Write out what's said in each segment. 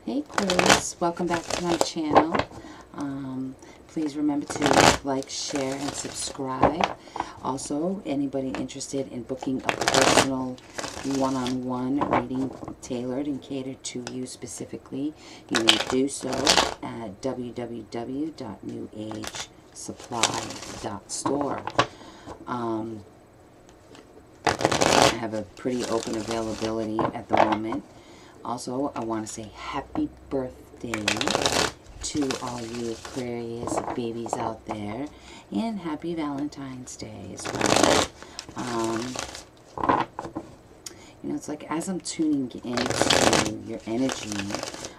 Hey Aquarius, welcome back to my channel. Please remember to like, share, and subscribe. Also, anybody interested in booking a personal one-on-one reading tailored and catered to you specifically, you may do so at www.newagesupply.store. I have a pretty open availability at the moment. Also, I want to say happy birthday to all you Aquarius babies out there, and happy Valentine's Day as well. You know, it's like as I'm tuning into your energy,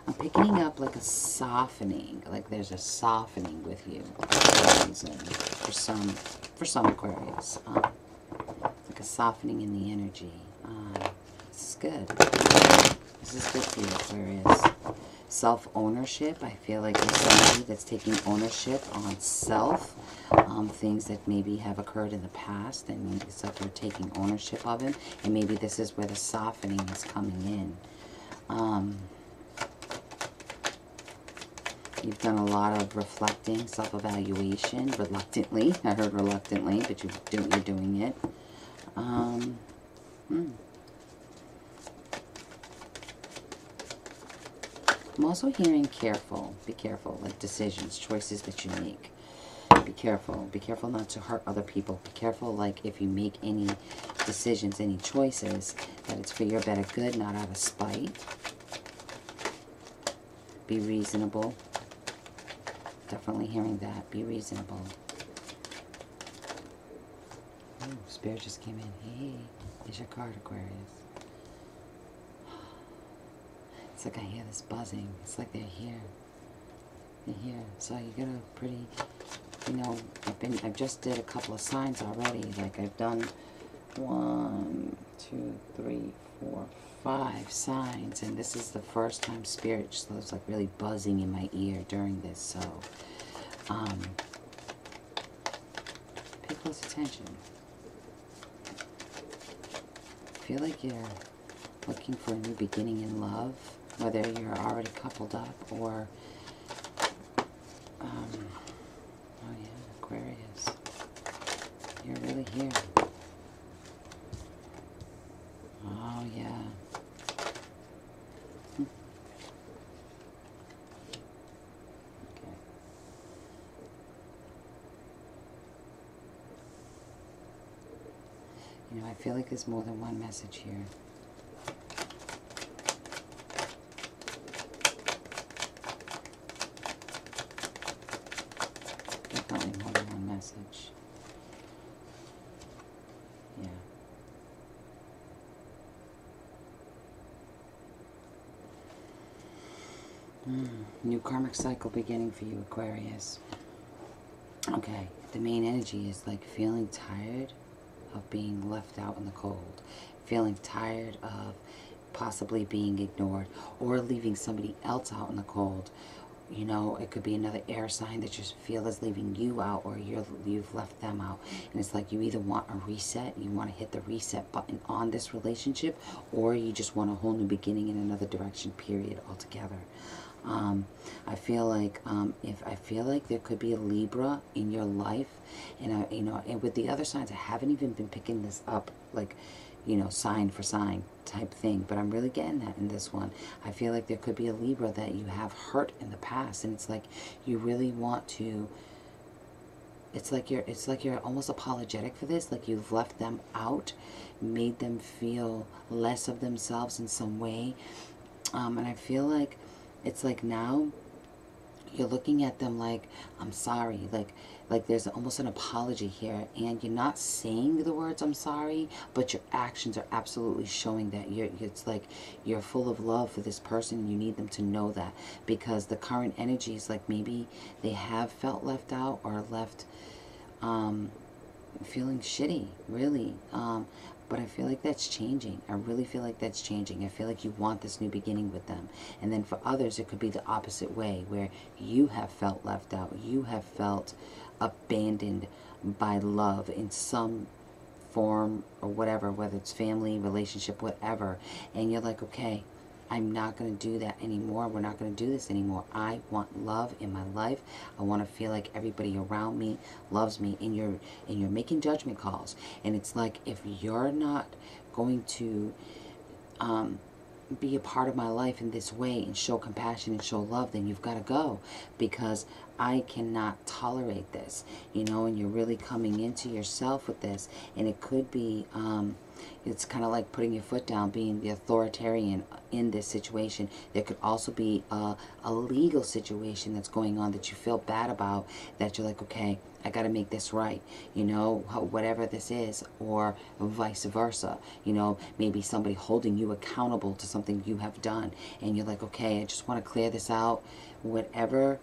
I'm picking up like a softening, like there's a softening with you for some Aquarius. Like a softening in the energy. This is good. This is good for you, Aquarius. Self-ownership. I feel like there's somebody that's taking ownership on self. Things that maybe have occurred in the past, and it's like you're taking ownership of it. And maybe this is where the softening is coming in. You've done a lot of reflecting, self-evaluation, reluctantly. I heard reluctantly, but you're doing it. I'm also hearing careful. Be careful, like decisions, choices that you make. Be careful. Be careful not to hurt other people. Be careful, like, if you make any decisions, any choices, that it's for your better good, not out of spite. Be reasonable. Definitely hearing that. Be reasonable. Oh, Spirit just came in. Hey, there's your card, Aquarius. It's like I hear this buzzing. It's like they're here. They're here. So you got a pretty, you know, I've just did a couple of signs already. Like I've done 1, 2, 3, 4, 5 signs, and this is the first time Spirit just was like really buzzing in my ear during this. So pay close attention. I feel like you're looking for a new beginning in love, whether you're already coupled up or, oh yeah, Aquarius, you're really here. Oh yeah. Okay. You know, I feel like there's more than one message here. Definitely more than one message. Yeah. New karmic cycle beginning for you, Aquarius. Okay, the main energy is like feeling tired of being left out in the cold. Feeling tired of possibly being ignored or leaving somebody else out in the cold. You know, it could be another air sign that you feel is leaving you out, or you've left them out. And it's like you either want a reset, you want to hit the reset button on this relationship, or you just want a whole new beginning in another direction, period, altogether. I feel like there could be a Libra in your life, and you know, and with the other signs, I haven't even been picking this up, like, you know, sign for sign type thing, but I'm really getting that in this one. I feel like there could be a Libra that you have hurt in the past, and it's like you really want to, it's like you're almost apologetic for this, like you've left them out, made them feel less of themselves in some way. And I feel like it's like now you're looking at them like, I'm sorry, like there's almost an apology here, and you're not saying the words I'm sorry, but your actions are absolutely showing that it's like you're full of love for this person, and you need them to know that, because the current energy is like maybe they have felt left out or left feeling shitty, really. But I feel like that's changing. I really feel like that's changing. I feel like you want this new beginning with them. And then for others, it could be the opposite way, where you have felt left out. You have felt abandoned by love in some form or whatever, whether it's family, relationship, whatever. And you're like, okay, I'm not going to do that anymore. We're not going to do this anymore. I want love in my life. I want to feel like everybody around me loves me. And you're making judgment calls. And it's like, if you're not going to be a part of my life in this way and show compassion and show love, then you've got to go, because I cannot tolerate this, you know. And you're really coming into yourself with this, and it could be it's kind of like putting your foot down, being the authoritarian in this situation. There could also be a legal situation that's going on that you feel bad about, that you're like, okay, I got to make this right, you know, whatever this is, or vice versa. You know, maybe somebody holding you accountable to something you have done, and you're like, okay, I just want to clear this out. Whatever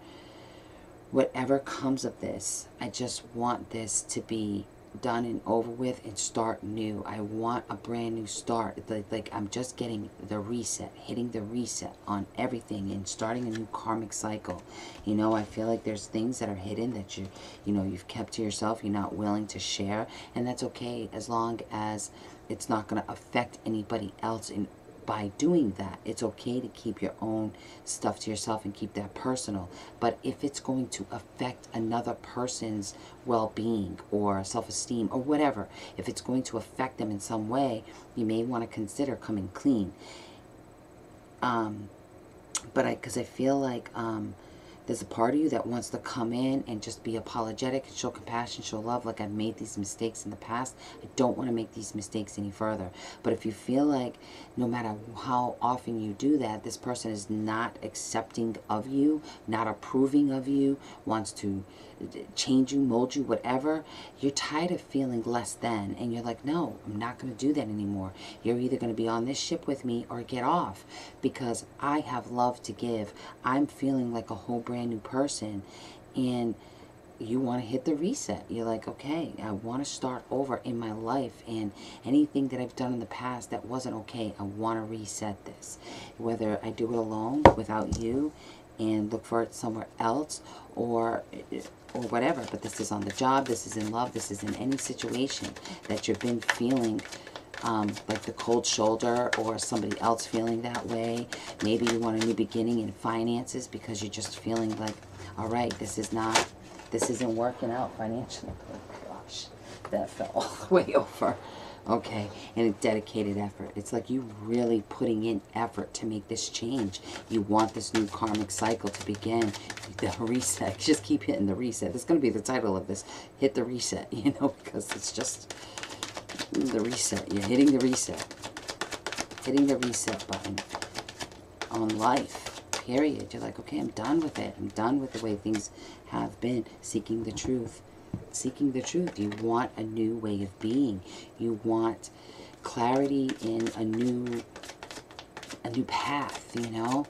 comes of this, I just want this to be done and over with and start new. I want a brand new start. Like I'm just getting the reset, hitting the reset on everything and starting a new karmic cycle. You know, I feel like there's things that are hidden that you know, you've kept to yourself, you're not willing to share, and that's okay, as long as it's not going to affect anybody else. And by doing that, it's okay to keep your own stuff to yourself and keep that personal. But if it's going to affect another person's well-being or self-esteem or whatever, if it's going to affect them in some way, you may want to consider coming clean. Because I feel like there's a part of you that wants to come in and just be apologetic and show compassion, show love, like I've made these mistakes in the past. I don't want to make these mistakes any further. But if you feel like no matter how often you do that, this person is not accepting of you, not approving of you, wants to change you, mold you, whatever, you're tired of feeling less than, and you're like, no, I'm not going to do that anymore. You're either going to be on this ship with me or get off, because I have love to give. I'm feeling like a whole brand new person, and you want to hit the reset. You're like, okay, I want to start over in my life, and anything that I've done in the past that wasn't okay, I want to reset this. Whether I do it alone without you and look for it somewhere else, or whatever, but this is on the job, this is in love, this is in any situation that you've been feeling like the cold shoulder, or somebody else feeling that way. Maybe you want a new beginning in finances because you're just feeling like, all right, this isn't working out financially. Oh gosh, that fell all the way over. Okay, and a dedicated effort. It's like you really putting in effort to make this change. You want this new karmic cycle to begin. The reset. Just keep hitting the reset. That's going to be the title of this. Hit the reset, you know, because it's just the reset. You're hitting the reset. Hitting the reset button on life, period. You're like, okay, I'm done with it. I'm done with the way things have been. Seeking the truth. Seeking the truth. You want a new way of being. You want clarity in a new path, you know,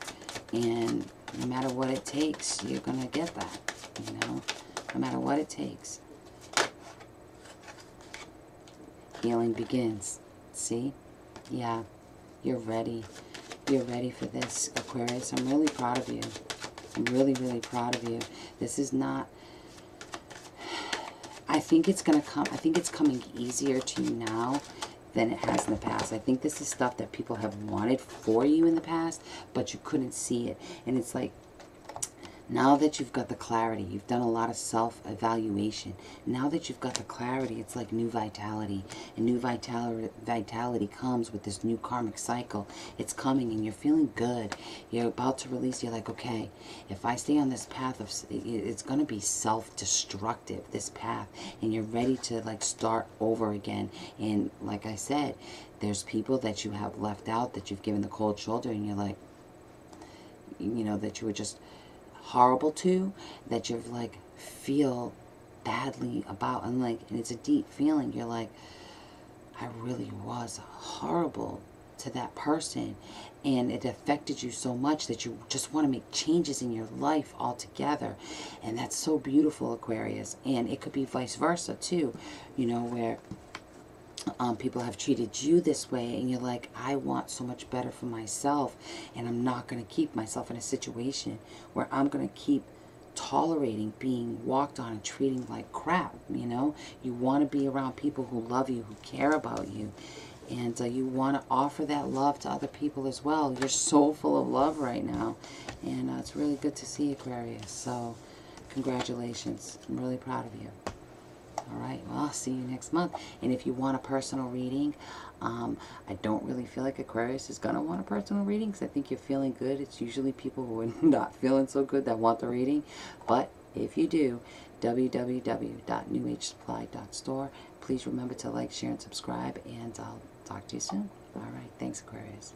and no matter what it takes, you're gonna get that, you know, no matter what it takes. Healing begins. See? Yeah, you're ready. You're ready for this, Aquarius. I'm really proud of you. I'm really, really proud of you. This is not, I think it's going to come, I think it's coming easier to you now than it has in the past. I think this is stuff that people have wanted for you in the past, but you couldn't see it. And it's like, now that you've got the clarity, you've done a lot of self-evaluation. Now that you've got the clarity, it's like new vitality. And new vitality comes with this new karmic cycle. It's coming and you're feeling good. You're about to release. You're like, okay, if I stay on this path, it's going to be self-destructive, this path. And you're ready to like start over again. And like I said, there's people that you have left out, that you've given the cold shoulder, and you're like, you know, that you were just horrible to, that you've like feel badly about, and like, and it's a deep feeling. You're like, I really was horrible to that person, and it affected you so much that you just want to make changes in your life altogether. And that's so beautiful, Aquarius. And it could be vice versa too, you know, where people have treated you this way, and you're like, I want so much better for myself, and I'm not going to keep myself in a situation where I'm going to keep tolerating being walked on and treating like crap, you know? You want to be around people who love you, who care about you, And you want to offer that love to other people as well. You're so full of love right now. And it's really good to see, Aquarius. So, congratulations. I'm really proud of you. All right, well, I'll see you next month. And if you want a personal reading, I don't really feel like Aquarius is going to want a personal reading because I think you're feeling good. It's usually people who are not feeling so good that want the reading. But if you do, www.newagasupply.store. Please remember to like, share, and subscribe. And I'll talk to you soon. All right, thanks, Aquarius.